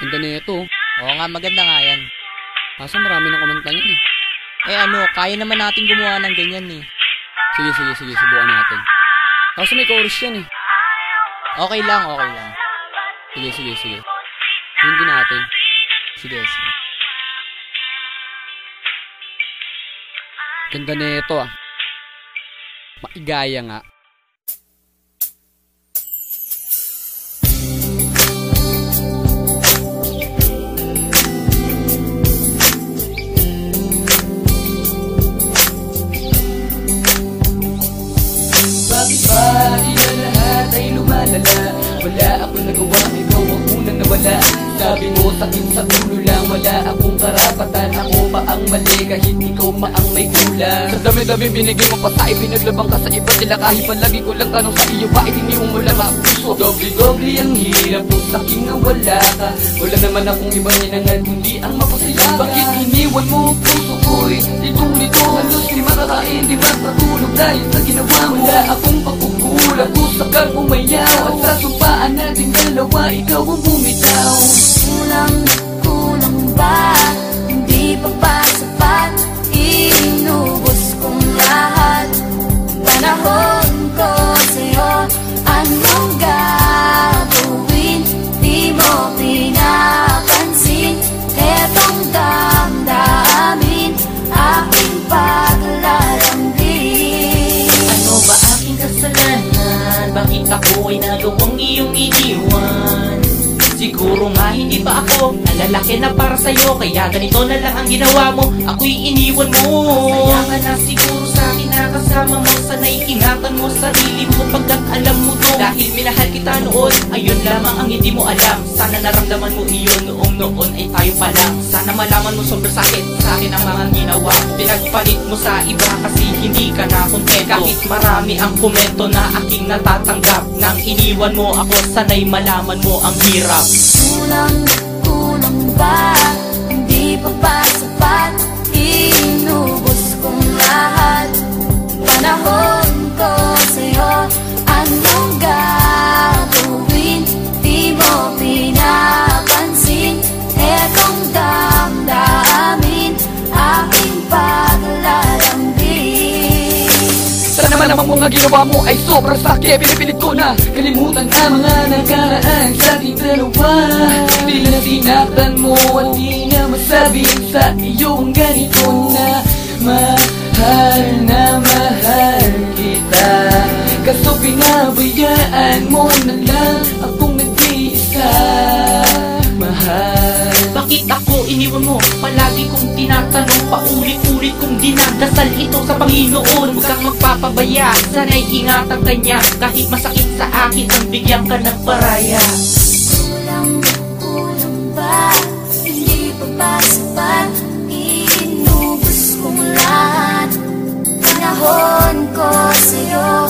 Ganda na ito. Oo nga, maganda nga yan. Kaso marami ng kumanta niyan eh. Eh ano, kaya naman natin gumawa ng ganyan eh. Sige, subukan natin. Kaso may chorus yan eh. Okay lang, okay lang. Sige. Hindi natin. Sige. Ganda na ito ah. Maigaya nga. Bakit ba di na lahat ay lumalala? Wala akong nagawa, ikaw ang unang nawala. Sabi mo sakit sa ulo lang, wala akong karapatan. Ako pa ang mali kahit ikaw pa ang may kulang. Sa dami-dami binigay mo pa sa pinaglabang ka sa iba sila. Kahit palagi ko lang tanong sa iyo, bakit hindi mo lang ang puso? Doble-doble ang hirap kung saking na wala ka. Wala naman akong ibang hinangad kundi ang mapasaya. Bakit iniwan mo ang puso ko'y lito-lito? Halos di makakain, di matutulog dahil sa ginawa mo. Wala akong pagkukulang, kusap kang umayaw. At sa sumpaan nating dalawa, ikaw ang bumitaw. Kulang ba? Hindi pa ba sapat? Inubos kong lahat. Panahon ko sa'yo, anong gagawin? Di mo pinapansin. Etong damdamin, aking paglalambing. Ano ba aking kasalanan? Bakit ako ay nagawang iyong iniwan? Siguro nga hindi pa ako ang lalaki na para sa'yo, kaya ganito na lang ang ginawa mo, ako'y iniwan mo. Kaya ka na siguro sa'kin nakasama mo, sana'y ingatan mo sarili mo pagkat alam mo to. Dahil minahal kita noon, ayun lamang ang hindi mo alam. Sana naramdaman mo iyon noon ay tayo pa lang. Sana malaman mo sobra sa'kin ang mga ginawa. Pinagpalit mo sa iba kasi hindi ka na kontento. Kahit marami ang komento na aking natatanggap, nang iniwan mo ako, sana'y malaman mo ang hirap. Kulang ba? Hindi pa ba sapat? Inubos kong lahat. Panahon ko sa'yo, anong gagawin? Di mo pinapansin. Etong damdamin, aking paglalambing. Sana naman mga ginawa mo ay sobrang sakit. Pinipilit ko na kalimutan ang mga nakaraan sa ating dalawa. Di na sinaktan mo at di na masabihin sa iyo ang ganito na mahal kita. Kaso pinabayaan mo na lang akong nag-iisa. Mahal, bakit ako iniwan mo? Palagi kong tinatanong, paulit-ulit kong dinadasal ito sa Panginoon. Huwag kang magpapabaya, sana'y ingatan ka niya. Kahit masakit sa akin ang bigyan ka ng paraya. Kulang ba? Hindi pa ba sapat? Inubos kong lahat. Panahon ko sa'yo,